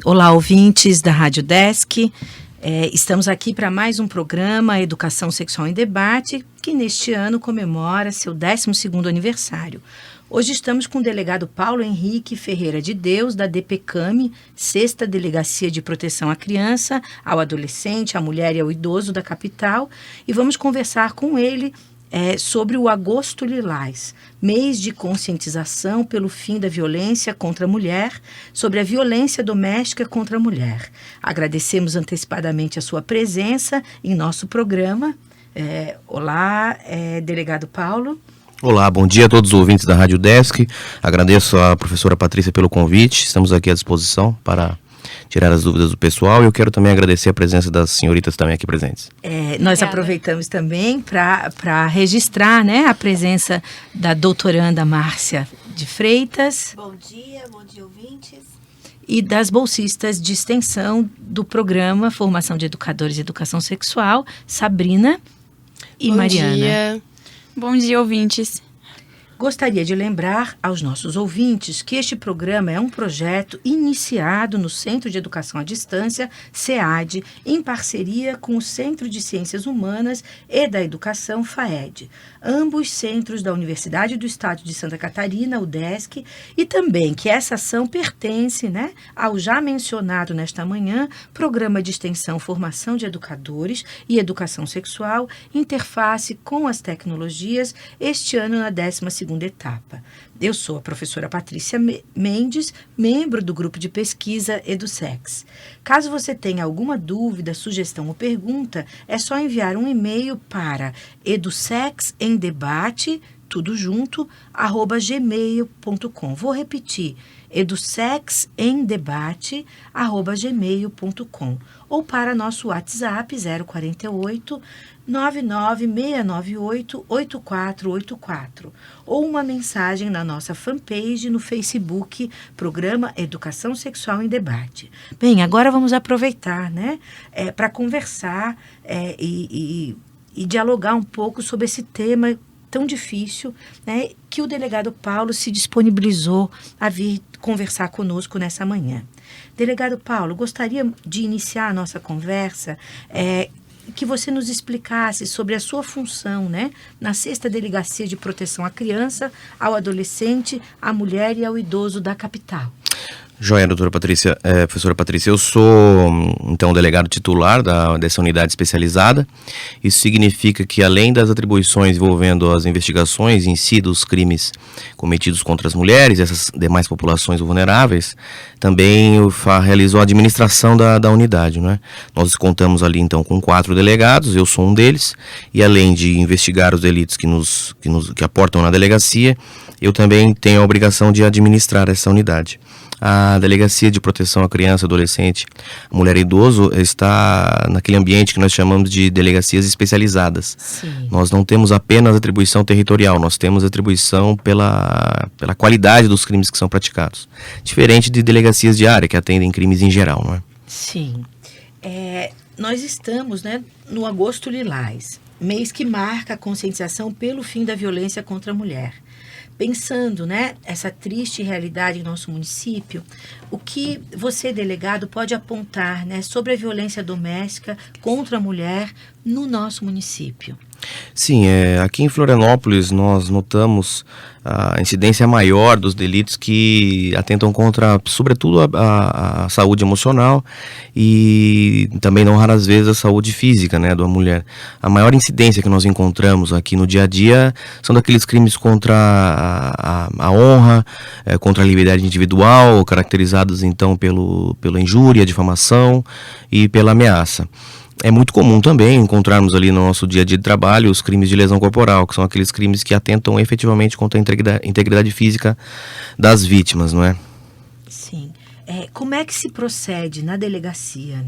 Olá, ouvintes da Rádio Desk. Estamos aqui para mais um programa Educação Sexual em Debate, que neste ano comemora seu 12º aniversário. Hoje estamos com o delegado Paulo Henrique Ferreira de Deus, da DPCAM, 6ª Delegacia de Proteção à Criança, ao Adolescente, à Mulher e ao Idoso da capital, e vamos conversar com ele sobre o Agosto Lilás, mês de conscientização pelo fim da violência contra a mulher, sobre a violência doméstica contra a mulher. Agradecemos antecipadamente a sua presença em nosso programa. Olá, delegado Paulo. Olá, bom dia a todos os ouvintes da Rádio Desk. Agradeço à professora Patrícia pelo convite. Estamos aqui à disposição para tirar as dúvidas do pessoal. E eu quero também agradecer a presença das senhoritas também aqui presentes. Nós aproveitamos também para registrar, né, a presença da doutoranda Márcia de Freitas. Bom dia ouvintes. E das bolsistas de extensão do programa Formação de Educadores e Educação Sexual, Sabrina e Mariana. Bom dia, ouvintes. Gostaria de lembrar aos nossos ouvintes que este programa é um projeto iniciado no Centro de Educação à Distância, SEAD, em parceria com o Centro de Ciências Humanas e da Educação, FAED, ambos centros da Universidade do Estado de Santa Catarina, UDESC, e também que essa ação pertence, ao já mencionado nesta manhã, Programa de Extensão Formação de Educadores e Educação Sexual, interface com as tecnologias, este ano na 12ª etapa. Eu sou a professora Patrícia Mendes, membro do grupo de pesquisa EduSex. Caso você tenha alguma dúvida, sugestão ou pergunta, é só enviar um e-mail para edusexemdebate, tudo junto, @gmail.com. Vou repetir, edusexemdebate@gmail.com, ou para nosso WhatsApp 048 99698 8484, ou uma mensagem na nossa fanpage no Facebook, Programa Educação Sexual em Debate. Bem, agora vamos aproveitar, para conversar e dialogar um pouco sobre esse tema tão difícil, que o delegado Paulo se disponibilizou a vir conversar conosco nessa manhã. Delegado Paulo, gostaria de iniciar a nossa conversa que você nos explicasse sobre a sua função, na 6ª Delegacia de Proteção à Criança, ao Adolescente, à Mulher e ao Idoso da capital. Joia, professora Patrícia, eu sou, então, delegado titular dessa unidade especializada. Isso significa que, além das atribuições envolvendo as investigações em si dos crimes cometidos contra as mulheres e essas demais populações vulneráveis, também eu realizo a administração da unidade, Nós contamos ali, então, com 4 delegados, eu sou um deles, e além de investigar os delitos que aportam na delegacia, eu também tenho a obrigação de administrar essa unidade. A Delegacia de Proteção à Criança, Adolescente, Mulher e Idoso está naquele ambiente que nós chamamos de delegacias especializadas. Sim. Nós não temos apenas atribuição territorial, nós temos atribuição pela qualidade dos crimes que são praticados. Diferente de delegacias de área, que atendem crimes em geral, não é? Sim. Nós estamos, no Agosto Lilás, mês que marca a conscientização pelo fim da violência contra a mulher. Pensando, essa triste realidade em nosso município, o que você, delegado, pode apontar, sobre a violência doméstica contra a mulher no nosso município? Sim, aqui em Florianópolis nós notamos a incidência maior dos delitos que atentam contra, sobretudo, a saúde emocional e também, não raras vezes, a saúde física, da mulher. A maior incidência que nós encontramos aqui no dia a dia são daqueles crimes contra a honra, contra a liberdade individual, caracterizados, então, pela injúria, difamação e pela ameaça. É muito comum também encontrarmos ali no nosso dia a dia de trabalho os crimes de lesão corporal, que são aqueles crimes que atentam efetivamente contra a integridade física das vítimas, não é? Sim. Como é que se procede na delegacia,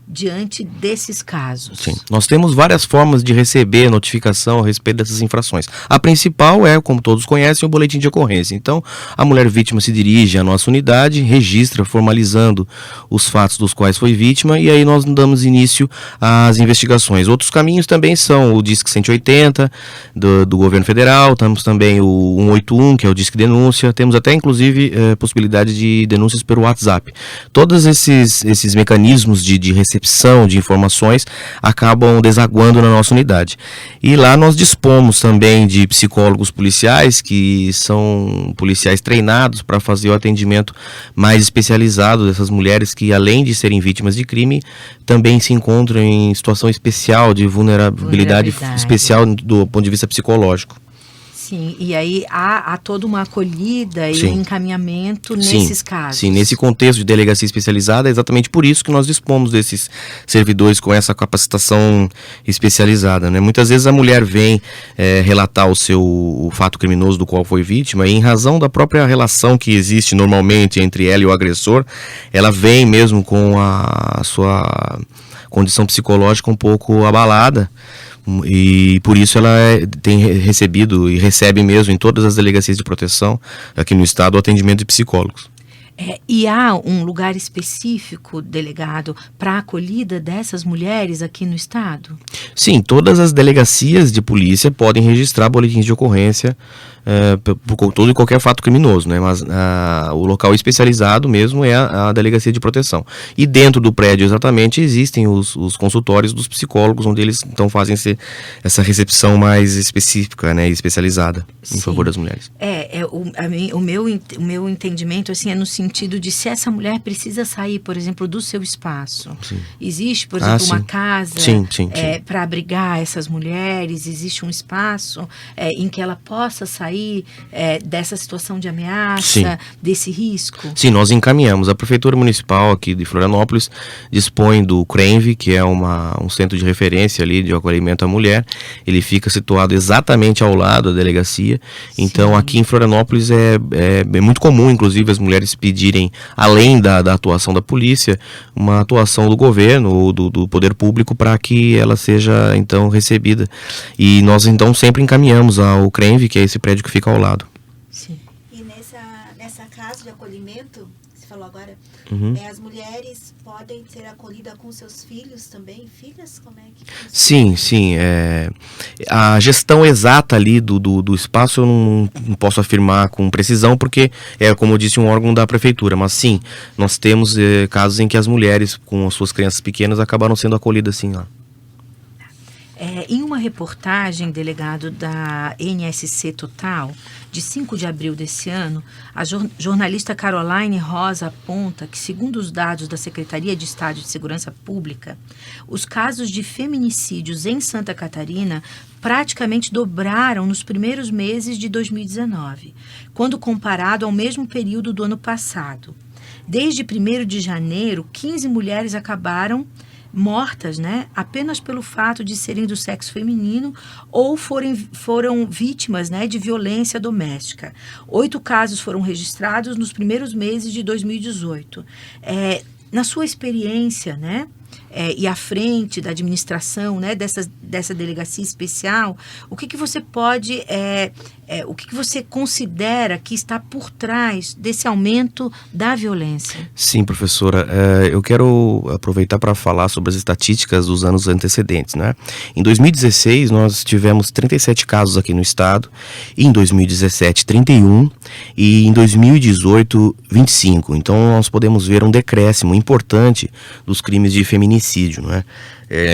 diante desses casos? Sim, nós temos várias formas de receber notificação a respeito dessas infrações. A principal é, como todos conhecem, o boletim de ocorrência. Então, a mulher vítima se dirige à nossa unidade, registra, formalizando os fatos dos quais foi vítima, e aí nós damos início às investigações. Outros caminhos também são o Disque 180 do governo federal, temos também o 181, que é o Disque Denúncia, temos até, inclusive, possibilidade de denúncias pelo WhatsApp. WhatsApp. Todos esses mecanismos de recepção de informações acabam desaguando na nossa unidade. E lá nós dispomos também de psicólogos policiais, que são policiais treinados para fazer o atendimento mais especializado dessas mulheres que, além de serem vítimas de crime, também se encontram em situação especial de vulnerabilidade especial do ponto de vista psicológico. Sim, e aí há toda uma acolhida e Sim. um encaminhamento nesses casos. Sim, nesse contexto de delegacia especializada, é exatamente por isso que nós dispomos desses servidores com essa capacitação especializada, né? Muitas vezes a mulher vem relatar o fato criminoso do qual foi vítima, e em razão da própria relação que existe normalmente entre ela e o agressor, ela vem mesmo com a sua condição psicológica um pouco abalada. E por isso ela tem recebido e recebe mesmo em todas as delegacias de proteção aqui no estado o atendimento de psicólogos. E há um lugar específico, delegado, para a acolhida dessas mulheres aqui no estado? Sim, todas as delegacias de polícia podem registrar boletins de ocorrência por todo e qualquer fato criminoso, né? Mas o local especializado mesmo é a delegacia de proteção. E dentro do prédio, exatamente, existem os consultórios dos psicólogos, onde eles então fazem essa recepção mais específica, né, e especializada em favor das mulheres. O meu entendimento assim, é no sentido de se essa mulher precisa sair, por exemplo, do seu espaço. Sim. Existe, por exemplo, uma casa para abrigar essas mulheres, existe um espaço em que ela possa sair dessa situação de ameaça, desse risco? Sim, nós encaminhamos. A Prefeitura Municipal aqui de Florianópolis dispõe do CRENV, que é um centro de referência ali de acolhimento à mulher. Ele fica situado exatamente ao lado da delegacia. Então, aqui em Florianópolis é muito comum, inclusive, as mulheres pedirem, além da atuação da polícia, uma atuação do governo ou do poder público para que ela seja, então, recebida. E nós, então, sempre encaminhamos ao CRENV, que é esse prédio que fica ao lado. Sim. E nessa casa de acolhimento, você falou agora, as mulheres podem ser acolhidas com seus filhos também? Filhas? Como é que funciona? Sim. A gestão exata ali do espaço eu não posso afirmar com precisão, porque como eu disse, um órgão da prefeitura. Mas sim, nós temos casos em que as mulheres com as suas crianças pequenas acabaram sendo acolhidas sim lá. Em uma reportagem, delegado, da NSC Total, de 5 de abril desse ano, a jornalista Caroline Rosa aponta que, segundo os dados da Secretaria de Estado de Segurança Pública, os casos de feminicídios em Santa Catarina praticamente dobraram nos primeiros meses de 2019, quando comparado ao mesmo período do ano passado. Desde 1º de janeiro, 15 mulheres acabaram mortas, né, apenas pelo fato de serem do sexo feminino ou foram vítimas, né, de violência doméstica. 8 casos foram registrados nos primeiros meses de 2018. Na sua experiência, né, e à frente da administração, né, dessa delegacia especial, o que você pode, o que você considera que está por trás desse aumento da violência? Sim, professora, eu quero aproveitar para falar sobre as estatísticas dos anos antecedentes, né? Em 2016 nós tivemos 37 casos aqui no estado, em 2017 31 e em 2018 25. Então nós podemos ver um decréscimo importante dos crimes de feminicídio, não é?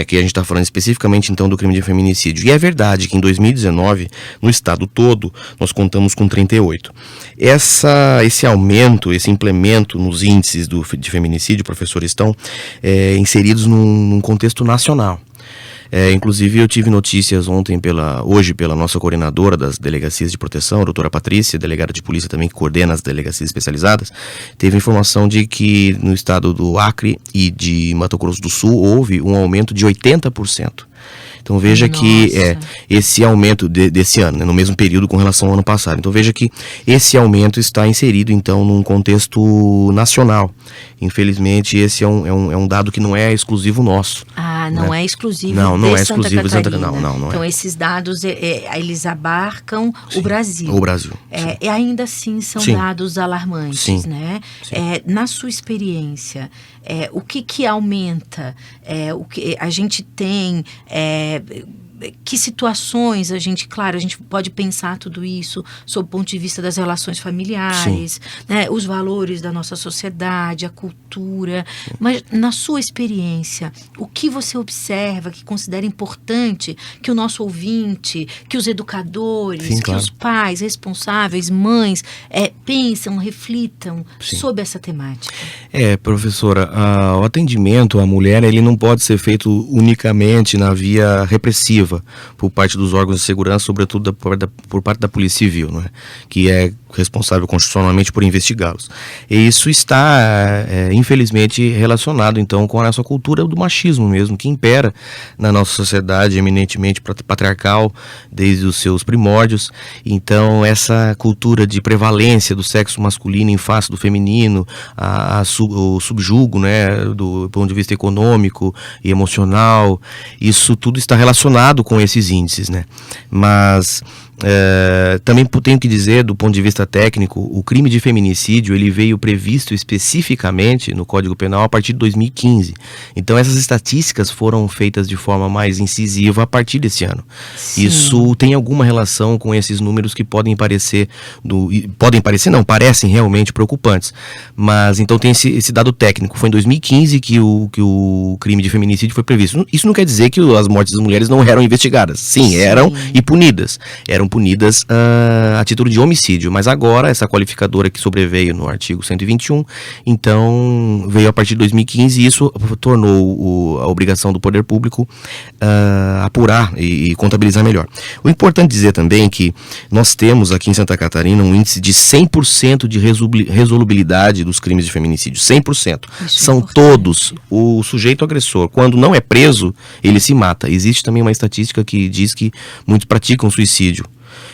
Que a gente está falando especificamente então do crime de feminicídio. E é verdade que em 2019, no estado todo, nós contamos com 38. Esse aumento, esse implemento nos índices de feminicídio, professor, estão inseridos num contexto nacional. Inclusive eu tive notícias hoje pela nossa coordenadora das delegacias de proteção, a doutora Patrícia, delegada de polícia também que coordena as delegacias especializadas, teve informação de que no estado do Acre e de Mato Grosso do Sul houve um aumento de 80%. Então veja que esse aumento desse ano, né, no mesmo período com relação ao ano passado. Então veja que esse aumento está inserido então num contexto nacional. Infelizmente esse é um dado que não é exclusivo nosso. Não é exclusivo de Santa Catarina. Não então esses dados eles abarcam o Brasil. O Brasil. E ainda assim são dados alarmantes, né? Na sua experiência, o que aumenta? O que a gente tem que situações a gente pode pensar tudo isso sob o ponto de vista das relações familiares, né, os valores da nossa sociedade, a cultura, mas na sua experiência, o que você observa, que considera importante que o nosso ouvinte, que os educadores, Sim, claro. que os pais responsáveis, mães, pensam, reflitam sobre essa temática? Professora, o atendimento à mulher, ele não pode ser feito unicamente na via repressiva por parte dos órgãos de segurança, sobretudo por parte da Polícia Civil, não é? Que é responsável constitucionalmente por investigá-los. E isso está, infelizmente, relacionado, então, com essa cultura do machismo mesmo, que impera na nossa sociedade, eminentemente patriarcal, desde os seus primórdios. Então, essa cultura de prevalência do sexo masculino em face do feminino, o subjugo, né, do ponto de vista econômico e emocional, isso tudo está relacionado com esses índices, né? Mas também tenho que dizer, do ponto de vista técnico, o crime de feminicídio ele veio previsto especificamente no Código Penal a partir de 2015. Então essas estatísticas foram feitas de forma mais incisiva a partir desse ano. Sim. Isso tem alguma relação com esses números que parecem realmente preocupantes. Mas então tem esse dado técnico. Foi em 2015 que o crime de feminicídio foi previsto. Isso não quer dizer que as mortes das mulheres não eram investigadas. Sim, eram e punidas. Eram punidas a título de homicídio, mas agora essa qualificadora que sobreveio no artigo 121, então veio a partir de 2015 e isso tornou a obrigação do poder público apurar e contabilizar melhor. O importante dizer também que nós temos aqui em Santa Catarina um índice de 100% de resolubilidade dos crimes de feminicídio, 100%. São todos. O sujeito agressor, quando não é preso, ele se mata. Existe também uma estatística que diz que muitos praticam suicídio.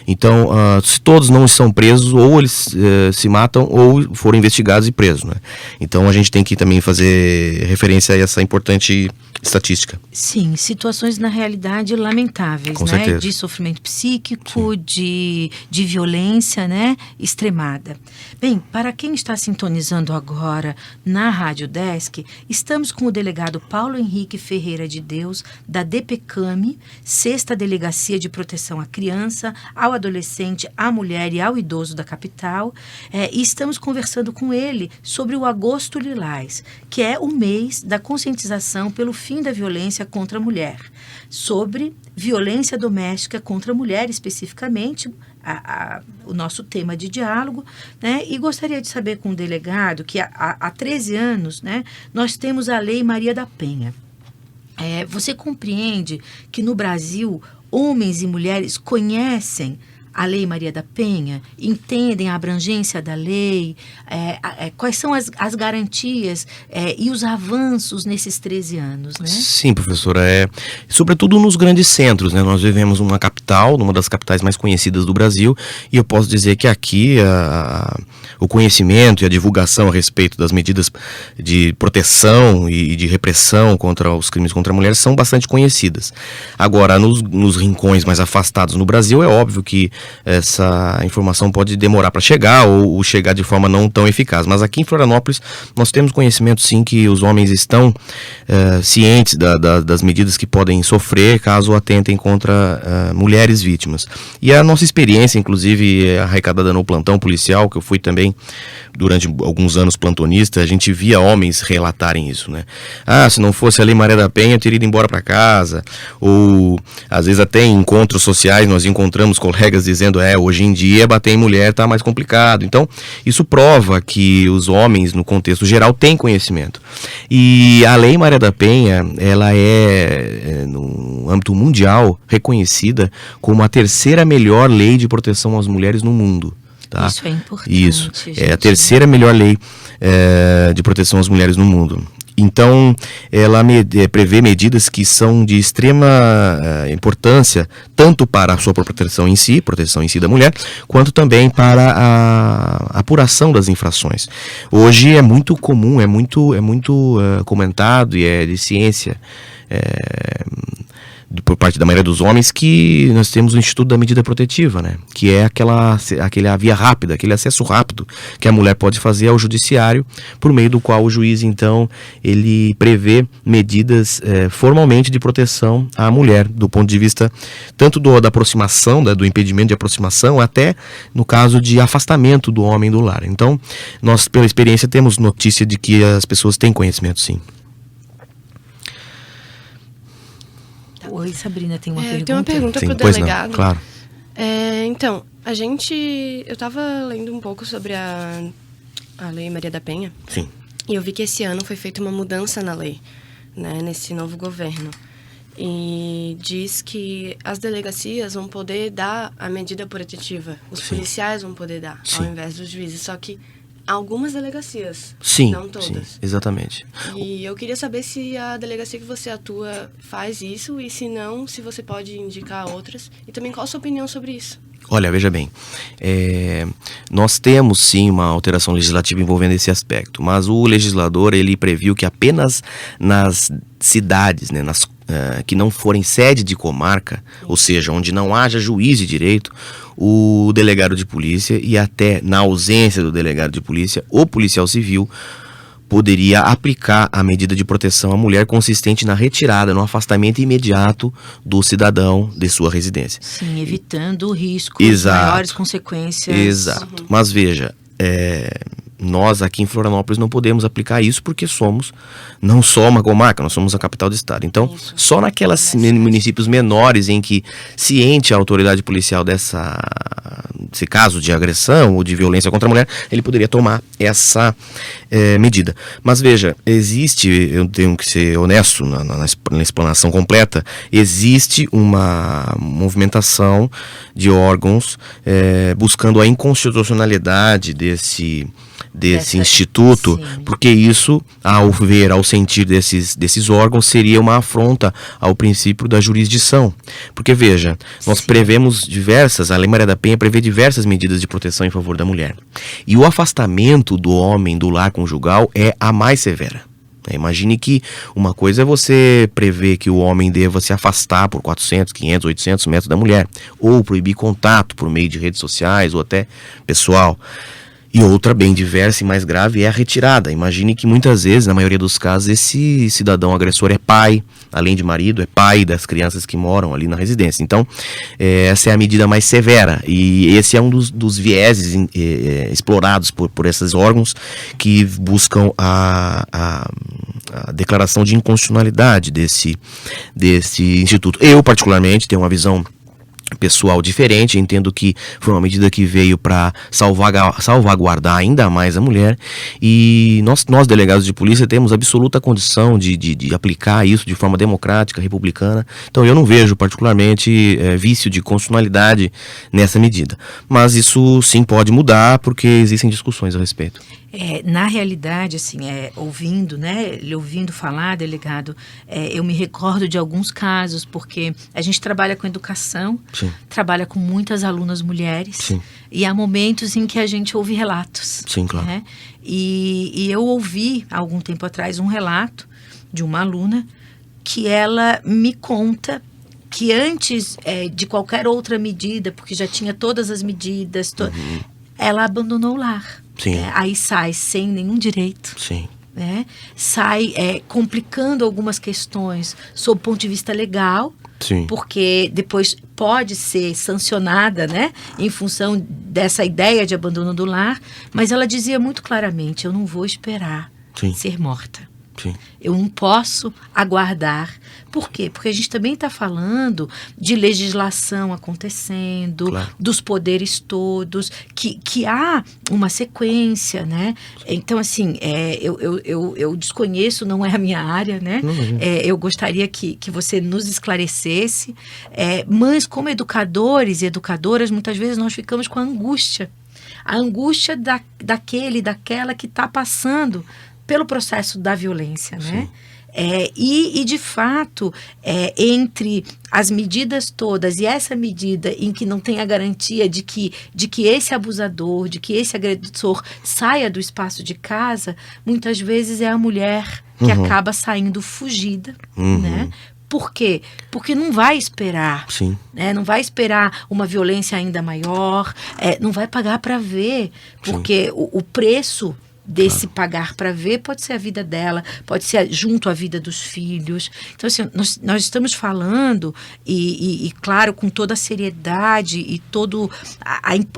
Então, se todos não são presos, ou eles se matam ou foram investigados e presos, né? Então, a gente tem que também fazer referência a essa importante estatística. Sim, situações na realidade lamentáveis, Com né? certeza. De sofrimento psíquico, de violência, né? Extremada. Bem, para quem está sintonizando agora na Rádio Desk, estamos com o delegado Paulo Henrique Ferreira de Deus, da DPCAMI, 6ª Delegacia de Proteção à Criança, ao Adolescente, à Mulher e ao Idoso da capital, e estamos conversando com ele sobre o Agosto Lilás, que é o mês da conscientização pelo fim da violência contra a mulher, sobre violência doméstica contra a mulher, especificamente, o nosso tema de diálogo, né? E gostaria de saber com o delegado que há 13 anos, né, nós temos a Lei Maria da Penha. Você compreende que no Brasil homens e mulheres conhecem a Lei Maria da Penha, entendem a abrangência da lei, quais são as garantias e os avanços nesses 13 anos, né? Sim, professora, sobretudo nos grandes centros, né? Nós vivemos numa capital, numa das capitais mais conhecidas do Brasil, e eu posso dizer que aqui o conhecimento e a divulgação a respeito das medidas de proteção e de repressão contra os crimes contra a mulher são bastante conhecidas. Agora, nos rincões mais afastados no Brasil, é óbvio que essa informação pode demorar para chegar ou chegar de forma não tão eficaz. Mas aqui em Florianópolis nós temos conhecimento sim que os homens estão cientes das medidas que podem sofrer caso atentem contra mulheres vítimas. E a nossa experiência, inclusive arrecadada no plantão policial, que eu fui também durante alguns anos plantonista, a gente via homens relatarem isso, né? Se não fosse a Lei Maria da Penha eu teria ido embora para casa. Ou às vezes até em encontros sociais nós encontramos colegas dizendo hoje em dia bater em mulher está mais complicado. Então, isso prova que os homens, no contexto geral, têm conhecimento. E a Lei Maria da Penha, ela no âmbito mundial, reconhecida como a 3ª melhor lei de proteção às mulheres no mundo. Tá? Isso é importante. Isso, é a 3ª melhor lei de proteção às mulheres no mundo. Então, ela prevê medidas que são de extrema importância, tanto para a sua proteção em si da mulher, quanto também para a apuração das infrações. Hoje é muito comum, é muito comentado e é de ciência por parte da maioria dos homens, que nós temos o Instituto da Medida Protetiva, né? Que é aquela via rápida, aquele acesso rápido que a mulher pode fazer ao judiciário, por meio do qual o juiz, então, ele prevê medidas formalmente de proteção à mulher, do ponto de vista tanto da aproximação, do impedimento de aproximação, até no caso de afastamento do homem do lar. Então, nós, pela experiência, temos notícia de que as pessoas têm conhecimento, sim. Oi, Sabrina, tem uma pergunta? Tem uma pergunta para o Pois delegado. não, claro. Então, eu estava lendo um pouco sobre a Lei Maria da Penha. Sim. E eu vi que esse ano foi feita uma mudança na lei, né, nesse novo governo. E diz que as delegacias vão poder dar a medida protetiva. Os policiais vão poder dar, ao invés dos juízes. Só que algumas delegacias, não todas. Sim, exatamente. E eu queria saber se a delegacia que você atua faz isso, e se não, se você pode indicar outras. E também qual a sua opinião sobre isso? Olha, veja bem, nós temos sim uma alteração legislativa envolvendo esse aspecto, mas o legislador, ele previu que apenas nas cidades, né, que não forem sede de comarca, ou seja, onde não haja juiz de direito, o delegado de polícia, e até na ausência do delegado de polícia, o policial civil poderia aplicar a medida de proteção à mulher consistente na retirada, no afastamento imediato do cidadão de sua residência. Sim, evitando riscos, maiores consequências. Exato. Mas veja, nós aqui em Florianópolis não podemos aplicar isso porque somos não só uma comarca, nós somos a capital do estado. Então, só naquelas municípios menores em que ciente a autoridade policial desse caso de agressão ou de violência contra a mulher, ele poderia tomar essa medida. Mas veja, eu tenho que ser honesto na explanação completa, existe uma movimentação de órgãos buscando a inconstitucionalidade desse instituto, porque isso, ao sentir desses órgãos, seria uma afronta ao princípio da jurisdição. Porque, veja, nós prevemos a Lei Maria da Penha prevê diversas medidas de proteção em favor da mulher. E o afastamento do homem do lar conjugal é a mais severa. Imagine que uma coisa é você prever que o homem deva se afastar por 400, 500, 800 metros da mulher, ou proibir contato por meio de redes sociais ou até pessoal. E outra bem diversa e mais grave é a retirada. Imagine que muitas vezes, na maioria dos casos, esse cidadão agressor é pai, além de marido, é pai das crianças que moram ali na residência. Então, essa é a medida mais severa. E esse é um dos vieses explorados por esses órgãos que buscam a declaração de inconstitucionalidade desse instituto. Eu, particularmente, tenho uma visão pessoal diferente, entendo que foi uma medida que veio para salvaguardar ainda mais a mulher, e nós delegados de polícia temos absoluta condição de aplicar isso de forma democrática, republicana. Então eu não vejo particularmente vício de constitucionalidade nessa medida, mas isso sim pode mudar porque existem discussões a respeito. Na realidade, assim, lhe ouvindo falar, delegado, eu me recordo de alguns casos, porque a gente trabalha com educação, trabalha com muitas alunas mulheres, e há momentos em que a gente ouve relatos. Sim, claro. Né? E eu ouvi, há algum tempo atrás, um relato de uma aluna que ela me conta que antes de qualquer outra medida, porque já tinha todas as medidas, ela abandonou o lar. Aí sai sem nenhum direito. Né? Sai complicando algumas questões sob o ponto de vista legal, porque depois pode ser sancionada, né, em função dessa ideia de abandono do lar, mas ela dizia muito claramente: eu não vou esperar ser morta. Eu não posso aguardar. Por quê? Porque a gente também está falando de legislação acontecendo, dos poderes todos, que há uma sequência, né? Então, assim, eu desconheço, não é a minha área, né? Eu gostaria que você nos esclarecesse. Mas como educadores e educadoras, muitas vezes nós ficamos com a angústia daquela que está passando pelo processo da violência, né? E de fato, entre as medidas todas e essa medida em que não tem a garantia de que esse abusador, de que esse agressor saia do espaço de casa, muitas vezes é a mulher que acaba saindo fugida, né? Por quê? Porque não vai esperar. Sim. Né? Não vai esperar uma violência ainda maior, não vai pagar para ver, porque o preço desse pagar para ver pode ser a vida dela, pode ser junto à vida dos filhos. Então, assim, nós estamos falando, e claro, com toda a seriedade e toda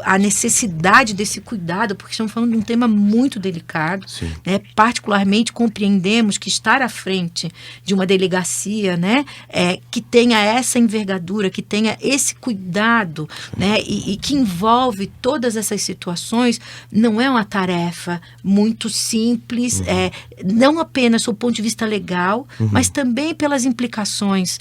a necessidade desse cuidado, porque estamos falando de um tema muito delicado, né? Particularmente compreendemos que estar à frente de uma delegacia, né, que tenha essa envergadura, que tenha esse cuidado, né, e que envolve todas essas situações, não é uma tarefa muito simples, não apenas do ponto de vista legal, mas também pelas implicações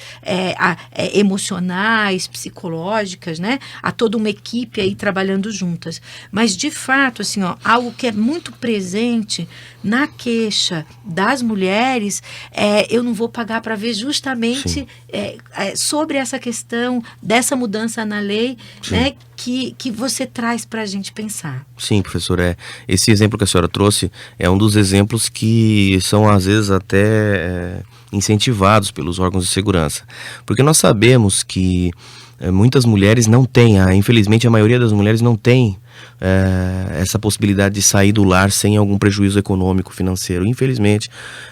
emocionais, psicológicas, né? Há toda uma equipe aí trabalhando juntas. Mas, de fato, assim, algo que é muito presente na queixa das mulheres, eu não vou pagar para ver justamente sobre essa questão dessa mudança na lei, né? Que você traz para a gente pensar. Sim, professor, esse exemplo que a senhora trouxe é um dos exemplos que são às vezes até incentivados pelos órgãos de segurança, porque nós sabemos que muitas mulheres não têm, infelizmente a maioria das mulheres não tem essa possibilidade de sair do lar sem algum prejuízo econômico, financeiro. Infelizmente,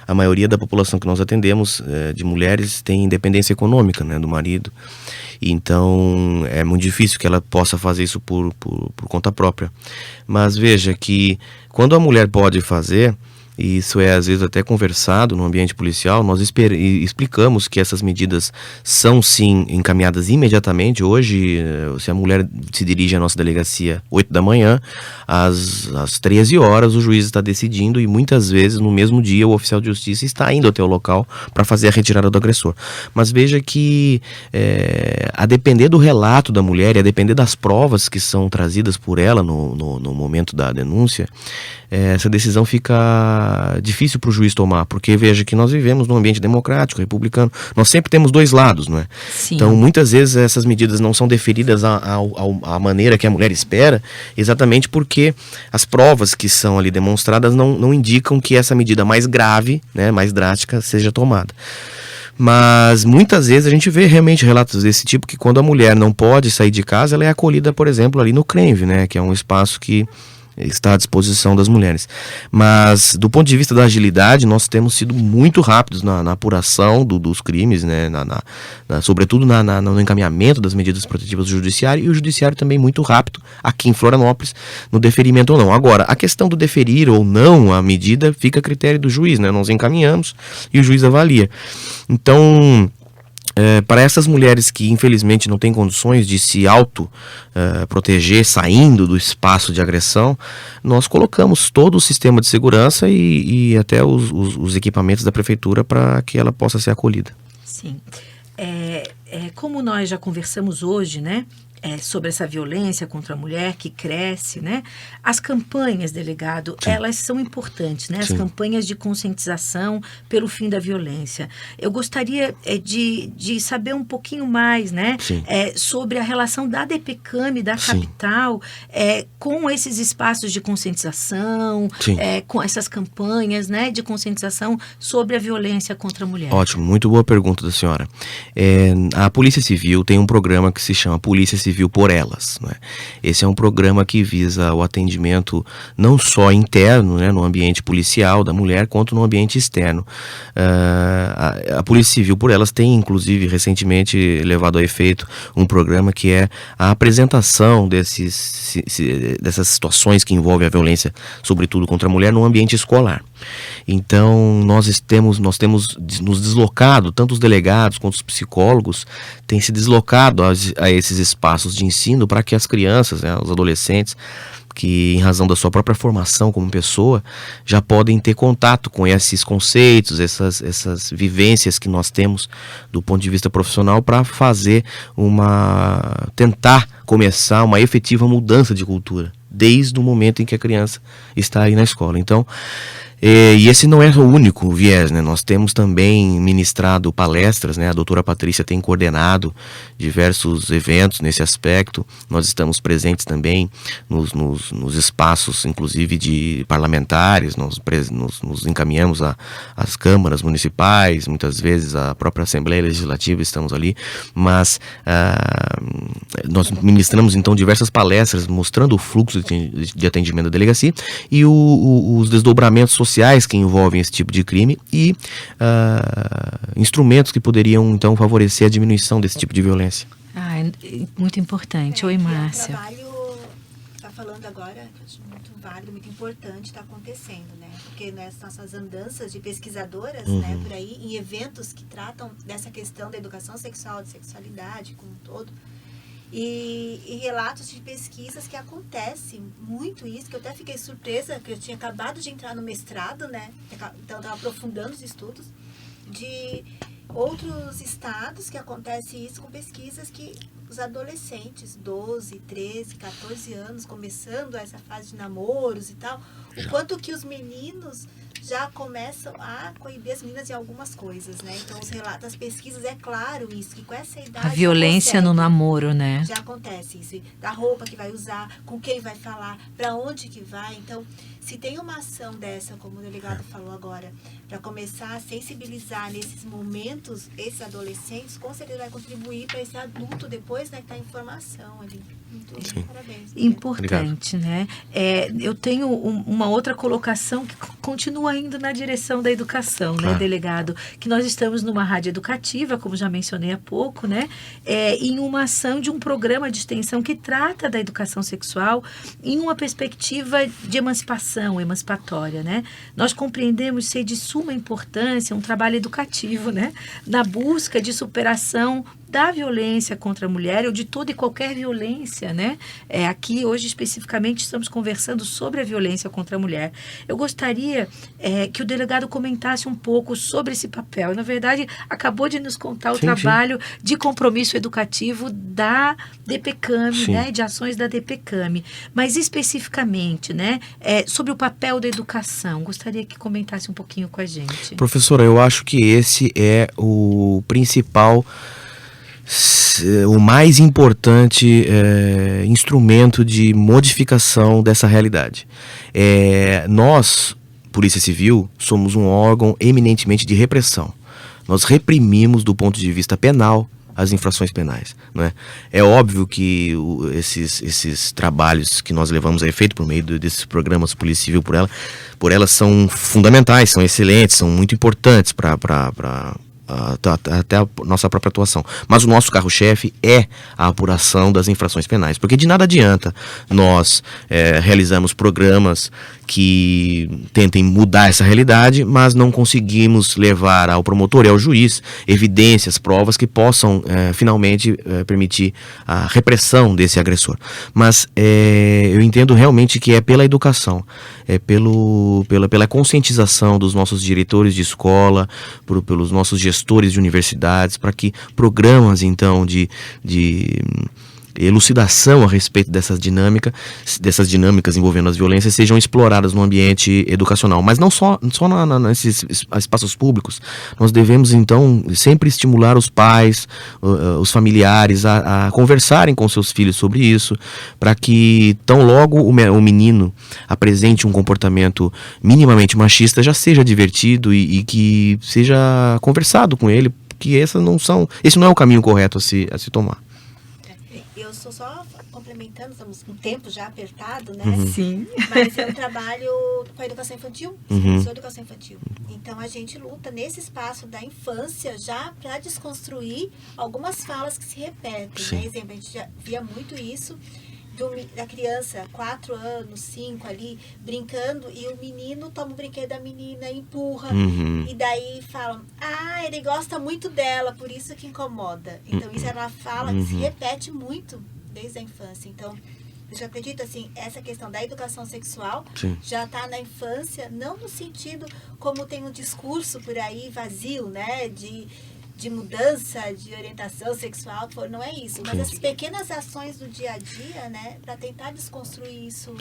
a maioria da população que nós atendemos de mulheres tem independência econômica, né, do marido. Então, é muito difícil que ela possa fazer isso por conta própria. Mas veja que quando a mulher pode fazer, e isso é às vezes até conversado no ambiente policial, nós explicamos que essas medidas são sim encaminhadas imediatamente. Hoje, se a mulher se dirige à nossa delegacia 8 da manhã, às 13 horas o juiz está decidindo, e muitas vezes no mesmo dia o oficial de justiça está indo até o local para fazer a retirada do agressor. Mas veja que a depender do relato da mulher e a depender das provas que são trazidas por ela no momento da denúncia, essa decisão fica difícil para o juiz tomar, porque veja que nós vivemos num ambiente democrático, republicano, nós sempre temos dois lados, não é? Sim. Então muitas vezes essas medidas não são deferidas à maneira que a mulher espera, exatamente porque as provas que são ali demonstradas não indicam que essa medida mais grave, né, mais drástica, seja tomada. Mas muitas vezes a gente vê realmente relatos desse tipo, que quando a mulher não pode sair de casa, ela é acolhida, por exemplo, ali no CRENV, né, que é um espaço que está à disposição das mulheres. Mas do ponto de vista da agilidade, nós temos sido muito rápidos na apuração dos crimes, né, sobretudo no encaminhamento das medidas protetivas do judiciário, e o judiciário também muito rápido aqui em Florianópolis no deferimento ou não. Agora, a questão do deferir ou não a medida fica a critério do juiz, né? Nós encaminhamos e o juiz avalia. Então, para essas mulheres que infelizmente não têm condições de se proteger saindo do espaço de agressão, nós colocamos todo o sistema de segurança e até os equipamentos da prefeitura para que ela possa ser acolhida. Sim. Como nós já conversamos hoje, né, sobre essa violência contra a mulher que cresce, né? As campanhas, delegado, sim, elas são importantes, né? As sim, campanhas de conscientização pelo fim da violência. Eu gostaria de saber um pouquinho mais, né? Sobre a relação da DPCAM, da capital, com esses espaços de conscientização, com essas campanhas, né, de conscientização sobre a violência contra a mulher. Ótimo, muito boa pergunta da senhora. A Polícia Civil tem um programa que se chama Polícia Civil por Elas, né? Esse é um programa que visa o atendimento não só interno, né, no ambiente policial da mulher, quanto no ambiente externo. A Polícia Civil por Elas tem, inclusive, recentemente levado a efeito um programa que é a apresentação dessas situações que envolvem a violência, sobretudo contra a mulher, no ambiente escolar. Então, nós temos nos deslocado, tanto os delegados quanto os psicólogos têm se deslocado a esses espaços de ensino para que as crianças, né, os adolescentes, que em razão da sua própria formação como pessoa, já podem ter contato com esses conceitos, essas vivências que nós temos do ponto de vista profissional, para tentar começar uma efetiva mudança de cultura, desde o momento em que a criança está aí na escola. Então, E esse não é o único viés, né? Nós temos também ministrado palestras, né? A doutora Patrícia tem coordenado diversos eventos nesse aspecto. Nós estamos presentes também nos espaços, inclusive de parlamentares, nós nos encaminhamos às câmaras municipais, muitas vezes a própria Assembleia Legislativa estamos ali, mas nós ministramos então diversas palestras mostrando o fluxo de atendimento da delegacia e os desdobramentos sociais que envolvem esse tipo de crime e instrumentos que poderiam então favorecer a diminuição desse tipo de violência. É muito importante. Oi, Márcia. O trabalho está falando agora, que eu acho muito válido, muito importante, está acontecendo, né? Porque nas nossas andanças de pesquisadoras, né, por aí, em eventos que tratam dessa questão da educação sexual, de sexualidade como um todo, e relatos de pesquisas que acontecem muito isso, que eu até fiquei surpresa, que eu tinha acabado de entrar no mestrado, né? Então eu estava aprofundando os estudos de outros estados que acontece isso com pesquisas que os adolescentes, 12, 13, 14 anos, começando essa fase de namoros e tal, o quanto que os meninos já começam a coibir as meninas de algumas coisas, né? Então, os relatos, as pesquisas, é claro isso, que com essa idade... A violência no namoro, né? Já acontece isso, da roupa que vai usar, com quem vai falar, para onde que vai. Então, se tem uma ação dessa, como o delegado falou agora, para começar a sensibilizar nesses momentos, esses adolescentes, com certeza vai contribuir para esse adulto depois, né, que está em formação ali. Muito parabéns. Importante, né? Eu tenho uma outra colocação que continua indo na direção da educação, né, delegado? Que nós estamos numa rádio educativa, como já mencionei há pouco, né? Em uma ação de um programa de extensão que trata da educação sexual em uma perspectiva de emancipatória, né? Nós compreendemos ser de suma importância um trabalho educativo, né? Na busca de superação da violência contra a mulher ou de toda e qualquer violência, né? Aqui, hoje, especificamente, estamos conversando sobre a violência contra a mulher. Eu gostaria que o delegado comentasse um pouco sobre esse papel. Na verdade, acabou de nos contar o trabalho de compromisso educativo da DPCAM, né? De ações da DPCAM. Mas, especificamente, né? Sobre o papel da educação. Gostaria que comentasse um pouquinho com a gente. Professora, eu acho que esse é o principal... o mais importante instrumento de modificação dessa realidade. Nós, Polícia Civil, somos um órgão eminentemente de repressão. Nós reprimimos do ponto de vista penal as infrações penais, não é? É óbvio que esses trabalhos que nós levamos a efeito por meio desses programas Polícia Civil por elas são fundamentais, são excelentes, são muito importantes para até a nossa própria atuação. Mas o nosso carro-chefe é a apuração das infrações penais, porque de nada adianta nós realizarmos programas que tentem mudar essa realidade, mas não conseguimos levar ao promotor e ao juiz evidências, provas que possam finalmente permitir a repressão desse agressor. Mas eu entendo realmente que é pela educação, pela conscientização dos nossos diretores de escola, pelos nossos gestores de universidades, para que programas então de elucidação a respeito dessas dinâmicas envolvendo as violências sejam exploradas no ambiente educacional, mas não só nesses espaços públicos. Nós devemos então sempre estimular os pais, os familiares a conversarem com seus filhos sobre isso, para que tão logo o menino apresente um comportamento minimamente machista, já seja divertido e que seja conversado com ele, que esse não é o caminho correto a se tomar. Eu sou só complementando, estamos com um tempo já apertado, né? Sim. Mas eu trabalho com a educação infantil, sou educação infantil. Então a gente luta nesse espaço da infância já para desconstruir algumas falas que se repetem. Né? Exemplo, a gente já via muito isso da criança, 4 anos, 5 ali, brincando, e o menino toma o brinquedo da menina, empurra, e daí falam, ele gosta muito dela, por isso que incomoda. Então, isso é uma fala que se repete muito desde a infância. Então, eu já acredito, assim, essa questão da educação sexual já está na infância, não no sentido como tem um discurso por aí vazio, né, de mudança, de orientação sexual, não é isso. Mas essas pequenas ações do dia a dia, né, para tentar desconstruir isso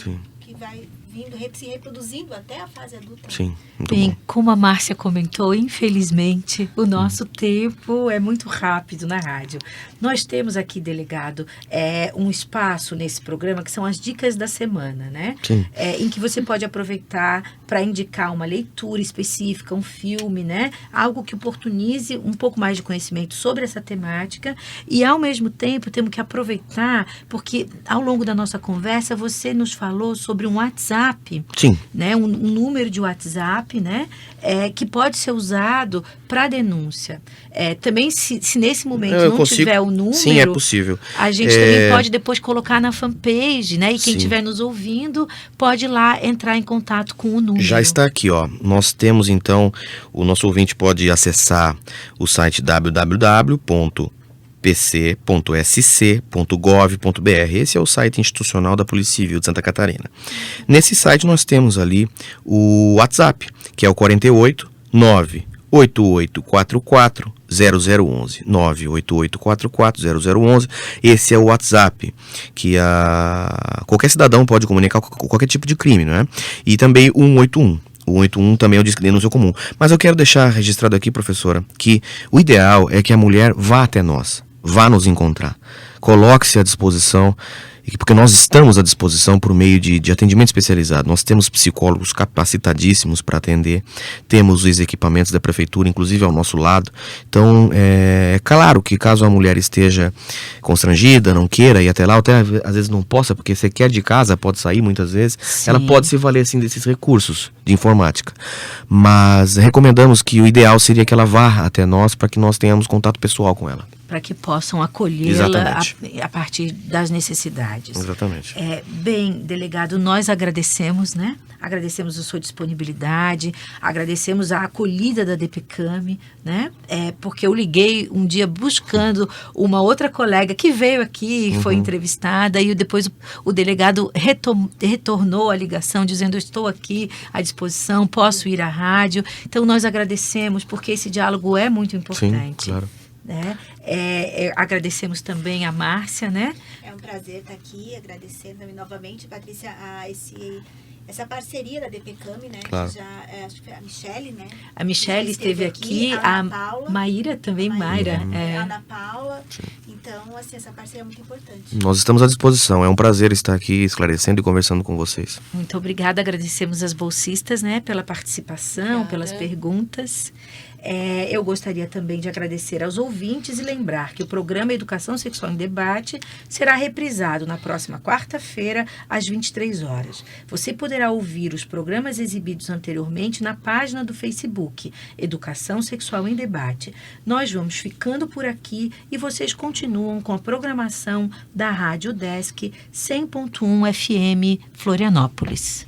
que vai vindo, se reproduzindo até a fase adulta. Sim, muito Bem, bom. como a Márcia comentou, infelizmente, o nosso tempo é muito rápido na rádio. Nós temos aqui, delegado, um espaço nesse programa que são as dicas da semana, né? Sim. Em que você pode aproveitar para indicar uma leitura específica, um filme, né? Algo que oportunize um pouco mais de conhecimento sobre essa temática e, ao mesmo tempo, temos que aproveitar, porque ao longo da nossa conversa, você nos falou sobre um WhatsApp, Sim. né, um número de WhatsApp, né, que pode ser usado para denúncia. Também, se nesse momento Eu não consigo- tiver o número, Sim, é possível. a gente também pode depois colocar na fanpage, né, e quem Sim. estiver nos ouvindo pode ir lá entrar em contato com o número. Já está aqui, ó. Nós temos, então, o nosso ouvinte pode acessar o site www.pc.sc.gov.br. Esse é o site institucional da Polícia Civil de Santa Catarina. Nesse site nós temos ali o WhatsApp, que é o 48 98844 0011 98844 0011. Esse é o WhatsApp que qualquer cidadão pode comunicar com qualquer tipo de crime, não é? E também o 181. O 181 também é o disco de denúncia comum. Mas eu quero deixar registrado aqui, professora, que o ideal é que a mulher vá até nós, vá nos encontrar. Coloque-se à disposição, porque nós estamos à disposição por meio de atendimento especializado. Nós temos psicólogos capacitadíssimos para atender, temos os equipamentos da prefeitura, inclusive ao nosso lado. Então, é claro que caso a mulher esteja constrangida, não queira ir até lá, ou até às vezes não possa, porque você quer de casa, pode sair muitas vezes, Sim. ela pode se valer assim desses recursos de informática. Mas recomendamos que o ideal seria que ela vá até nós para que nós tenhamos contato pessoal com ela. Para que possam acolhê-la Exatamente. a partir das necessidades. Exatamente. Bem, delegado, nós agradecemos, né? Agradecemos a sua disponibilidade, agradecemos a acolhida da DPCAM, né? Porque eu liguei um dia buscando uma outra colega que veio aqui e foi entrevistada, e depois o delegado retornou a ligação dizendo: eu estou aqui à disposição, posso ir à rádio. Então nós agradecemos, porque esse diálogo é muito importante. Sim, claro. Né? Agradecemos também a Márcia, né? É um prazer estar aqui, agradecendo também novamente, Patrícia, essa parceria da DPCAM, né? Claro. Que acho que foi a Michele, né? A Michele esteve aqui, a a Ana Paula, Maíra também, Mayra. a Ana Paula. Então, assim, essa parceria é muito importante. Nós estamos à disposição. É um prazer estar aqui esclarecendo e conversando com vocês. Muito obrigada, agradecemos as bolsistas, né, pela participação, Obrigada. pelas perguntas. Eu gostaria também de agradecer aos ouvintes e lembrar que o programa Educação Sexual em Debate será reprisado na próxima quarta-feira, às 23 horas. Você poderá ouvir os programas exibidos anteriormente na página do Facebook, Educação Sexual em Debate. Nós vamos ficando por aqui e vocês continuam com a programação da Rádio Desk 100.1 FM Florianópolis.